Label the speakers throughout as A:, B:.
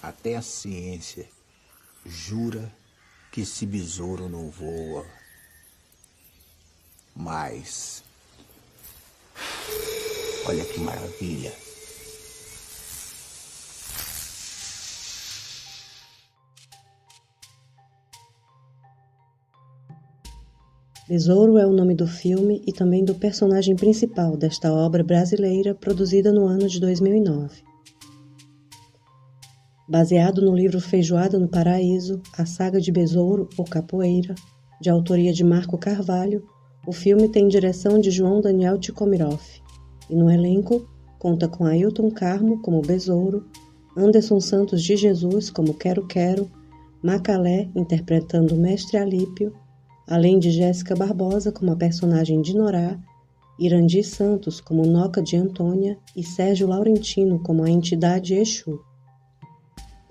A: Até a ciência jura que esse besouro não voa. Mas olha que maravilha.
B: Besouro é o nome do filme e também do personagem principal desta obra brasileira produzida no ano de 2009. Baseado no livro Feijoada no Paraíso, a saga de Besouro ou Capoeira, de autoria de Marco Carvalho, o filme tem direção de João Daniel Tikomirov e no elenco conta com Ailton Carmo como Besouro, Anderson Santos de Jesus como Quero Quero, Macalé interpretando o Mestre Alípio, além de Jéssica Barbosa como a personagem de Norá, Irandi Santos como Noca de Antônia e Sérgio Laurentino como a entidade Exu.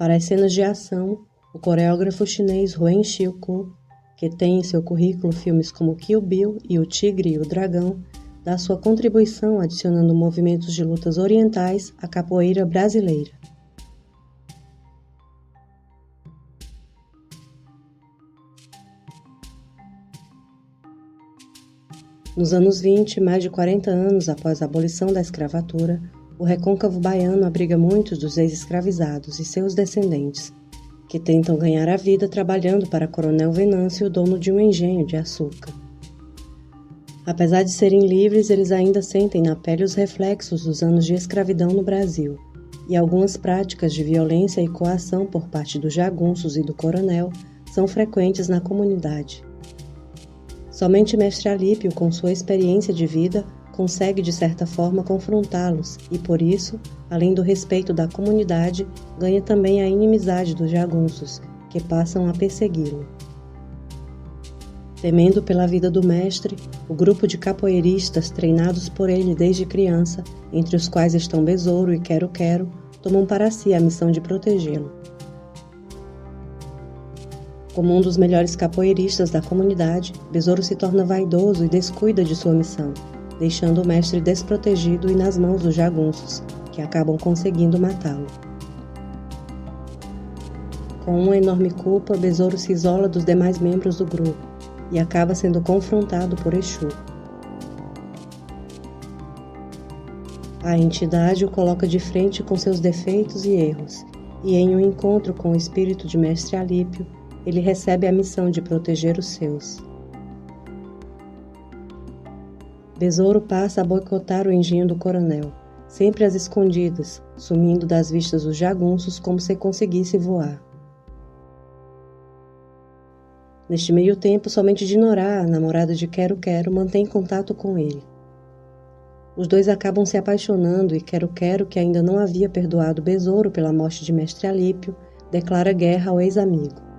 B: Para as cenas de ação, o coreógrafo chinês Huen Chiu-Ko, que tem em seu currículo filmes como Kill Bill e O Tigre e o Dragão, dá sua contribuição adicionando movimentos de lutas orientais à capoeira brasileira. Nos anos 20, mais de 40 anos após a abolição da escravatura, o recôncavo baiano abriga muitos dos ex-escravizados e seus descendentes, que tentam ganhar a vida trabalhando para Coronel Venâncio, dono de um engenho de açúcar. Apesar de serem livres, eles ainda sentem na pele os reflexos dos anos de escravidão no Brasil, e algumas práticas de violência e coação por parte dos jagunços e do coronel são frequentes na comunidade. Somente Mestre Alípio, com sua experiência de vida, consegue de certa forma confrontá-los e, por isso, além do respeito da comunidade, ganha também a inimizade dos jagunços, que passam a persegui-lo. Temendo pela vida do mestre, o grupo de capoeiristas treinados por ele desde criança, entre os quais estão Besouro e Quero Quero, tomam para si a missão de protegê-lo. Como um dos melhores capoeiristas da comunidade, Besouro se torna vaidoso e descuida de sua missão, deixando o mestre desprotegido e nas mãos dos jagunços, que acabam conseguindo matá-lo. Com uma enorme culpa, Besouro se isola dos demais membros do grupo e acaba sendo confrontado por Exu. A entidade o coloca de frente com seus defeitos e erros, e em um encontro com o espírito de Mestre Alípio, ele recebe a missão de proteger os seus. Besouro passa a boicotar o engenho do coronel, sempre às escondidas, sumindo das vistas dos jagunços como se conseguisse voar. Neste meio tempo, somente Dinorá, a namorada de Quero Quero, mantém contato com ele. Os dois acabam se apaixonando e Quero Quero, que ainda não havia perdoado Besouro pela morte de Mestre Alípio, declara guerra ao ex-amigo.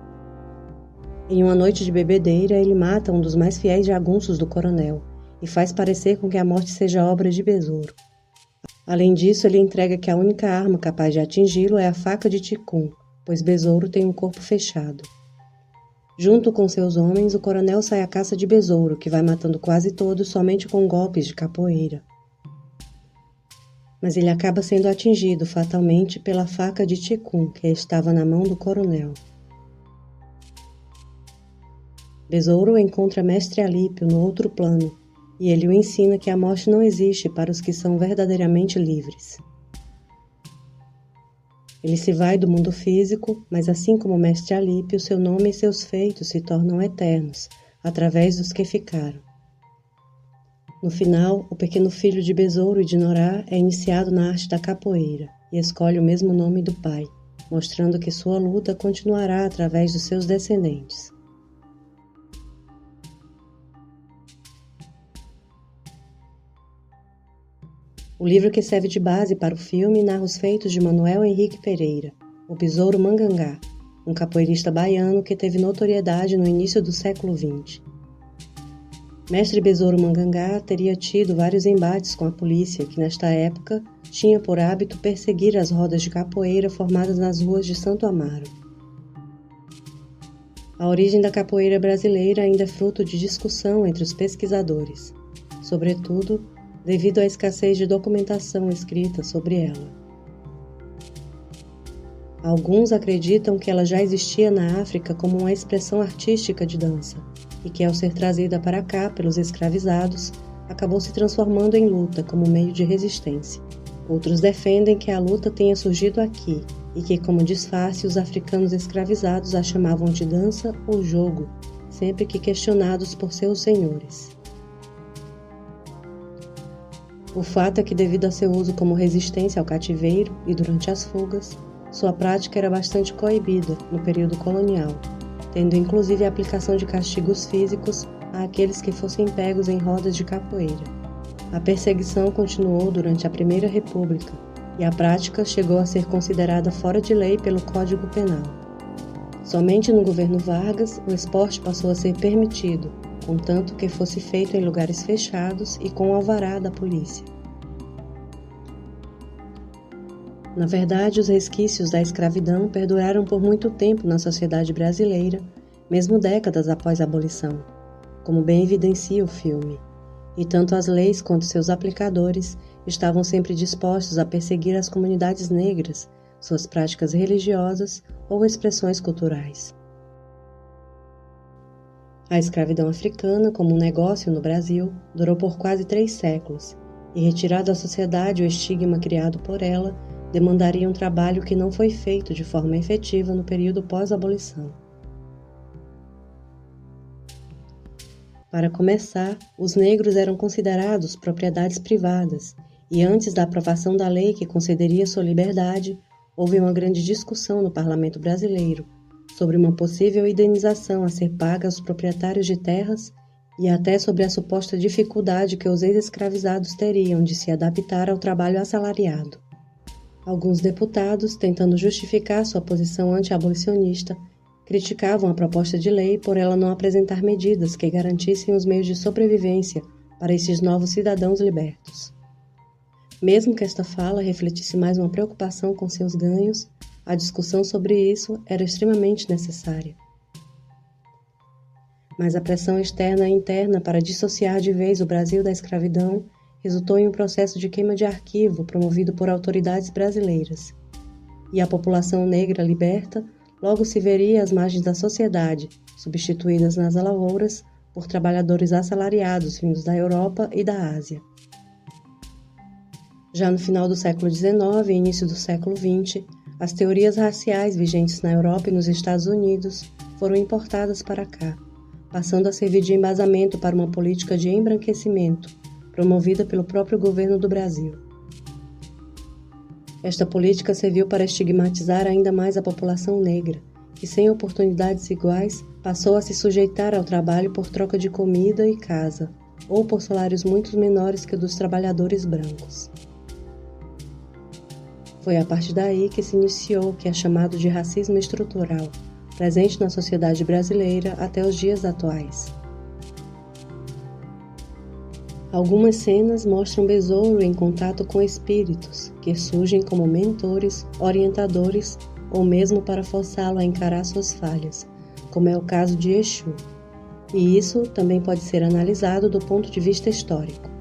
B: Em uma noite de bebedeira, ele mata um dos mais fiéis jagunços do coronel e faz parecer com que a morte seja obra de Besouro. Além disso, ele entrega que a única arma capaz de atingi-lo é a faca de Ticum, pois Besouro tem um corpo fechado. Junto com seus homens, o coronel sai à caça de Besouro, que vai matando quase todos somente com golpes de capoeira. Mas ele acaba sendo atingido fatalmente pela faca de Ticum, que estava na mão do coronel. Besouro encontra Mestre Alípio no outro plano, e ele o ensina que a morte não existe para os que são verdadeiramente livres. Ele se vai do mundo físico, mas assim como Mestre Alípio, seu nome e seus feitos se tornam eternos, através dos que ficaram. No final, o pequeno filho de Besouro e de Norá é iniciado na arte da capoeira e escolhe o mesmo nome do pai, mostrando que sua luta continuará através dos seus descendentes. O livro que serve de base para o filme narra os feitos de Manuel Henrique Pereira, o Besouro Mangangá, um capoeirista baiano que teve notoriedade no início do século XX. Mestre Besouro Mangangá teria tido vários embates com a polícia, que nesta época tinha por hábito perseguir as rodas de capoeira formadas nas ruas de Santo Amaro. A origem da capoeira brasileira ainda é fruto de discussão entre os pesquisadores, sobretudo devido à escassez de documentação escrita sobre ela. Alguns acreditam que ela já existia na África como uma expressão artística de dança e que, ao ser trazida para cá pelos escravizados, acabou se transformando em luta como meio de resistência. Outros defendem que a luta tenha surgido aqui e que, como disfarce, os africanos escravizados a chamavam de dança ou jogo, sempre que questionados por seus senhores. O fato é que, devido a seu uso como resistência ao cativeiro e durante as fugas, sua prática era bastante coibida no período colonial, tendo inclusive a aplicação de castigos físicos àqueles que fossem pegos em rodas de capoeira. A perseguição continuou durante a Primeira República e a prática chegou a ser considerada fora de lei pelo Código Penal. Somente no governo Vargas o esporte passou a ser permitido, contanto que fosse feito em lugares fechados e com alvará da polícia. Na verdade, os resquícios da escravidão perduraram por muito tempo na sociedade brasileira, mesmo décadas após a abolição, como bem evidencia o filme. E tanto as leis quanto seus aplicadores estavam sempre dispostos a perseguir as comunidades negras, suas práticas religiosas ou expressões culturais. A escravidão africana, como um negócio no Brasil, durou por quase 3 séculos, e retirar da sociedade o estigma criado por ela demandaria um trabalho que não foi feito de forma efetiva no período pós-abolição. Para começar, os negros eram considerados propriedades privadas, e antes da aprovação da lei que concederia sua liberdade, houve uma grande discussão no parlamento brasileiro sobre uma possível indenização a ser paga aos proprietários de terras e até sobre a suposta dificuldade que os ex-escravizados teriam de se adaptar ao trabalho assalariado. Alguns deputados, tentando justificar sua posição anti-abolicionista, criticavam a proposta de lei por ela não apresentar medidas que garantissem os meios de sobrevivência para esses novos cidadãos libertos. Mesmo que esta fala refletisse mais uma preocupação com seus ganhos, a discussão sobre isso era extremamente necessária. Mas a pressão externa e interna para dissociar de vez o Brasil da escravidão resultou em um processo de queima de arquivo promovido por autoridades brasileiras. E a população negra liberta logo se veria às margens da sociedade, substituídas nas lavouras por trabalhadores assalariados vindos da Europa e da Ásia. Já no final do século XIX e início do século XX, as teorias raciais vigentes na Europa e nos Estados Unidos foram importadas para cá, passando a servir de embasamento para uma política de embranquecimento, promovida pelo próprio governo do Brasil. Esta política serviu para estigmatizar ainda mais a população negra, que sem oportunidades iguais passou a se sujeitar ao trabalho por troca de comida e casa, ou por salários muito menores que o dos trabalhadores brancos. Foi a partir daí que se iniciou o que é chamado de racismo estrutural, presente na sociedade brasileira até os dias atuais. Algumas cenas mostram Besouro em contato com espíritos, que surgem como mentores, orientadores ou mesmo para forçá-lo a encarar suas falhas, como é o caso de Exu. E isso também pode ser analisado do ponto de vista histórico.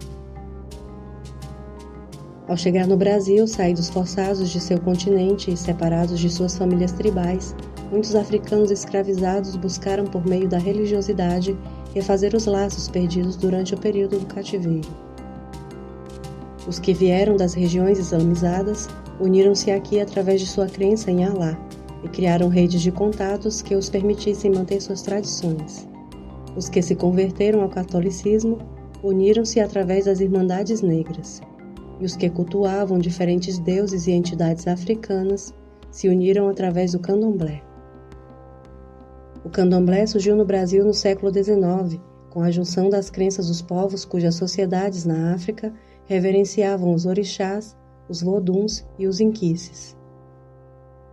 B: Ao chegar no Brasil, saídos forçados de seu continente e separados de suas famílias tribais, muitos africanos escravizados buscaram por meio da religiosidade refazer os laços perdidos durante o período do cativeiro. Os que vieram das regiões islamizadas uniram-se aqui através de sua crença em Alá e criaram redes de contatos que os permitissem manter suas tradições. Os que se converteram ao catolicismo uniram-se através das Irmandades Negras, e os que cultuavam diferentes deuses e entidades africanas se uniram através do candomblé. O candomblé surgiu no Brasil no século XIX, com a junção das crenças dos povos cujas sociedades na África reverenciavam os orixás, os voduns e os inquices.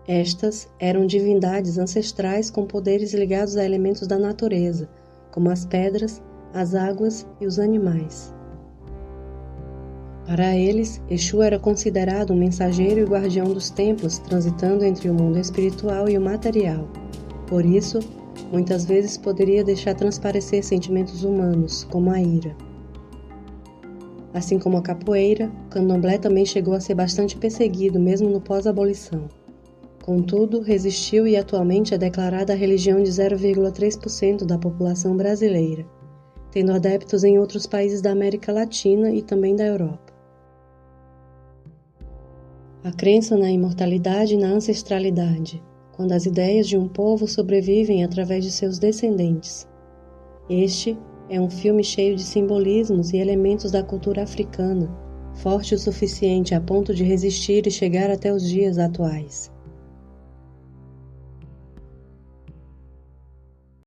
B: Estas eram divindades ancestrais com poderes ligados a elementos da natureza, como as pedras, as águas e os animais. Para eles, Exu era considerado um mensageiro e guardião dos templos, transitando entre o mundo espiritual e o material. Por isso, muitas vezes poderia deixar transparecer sentimentos humanos, como a ira. Assim como a capoeira, o candomblé também chegou a ser bastante perseguido, mesmo no pós-abolição. Contudo, resistiu e atualmente é declarada a religião de 0,3% da população brasileira, tendo adeptos em outros países da América Latina e também da Europa. A crença na imortalidade e na ancestralidade, quando as ideias de um povo sobrevivem através de seus descendentes. Este é um filme cheio de simbolismos e elementos da cultura africana, forte o suficiente a ponto de resistir e chegar até os dias atuais.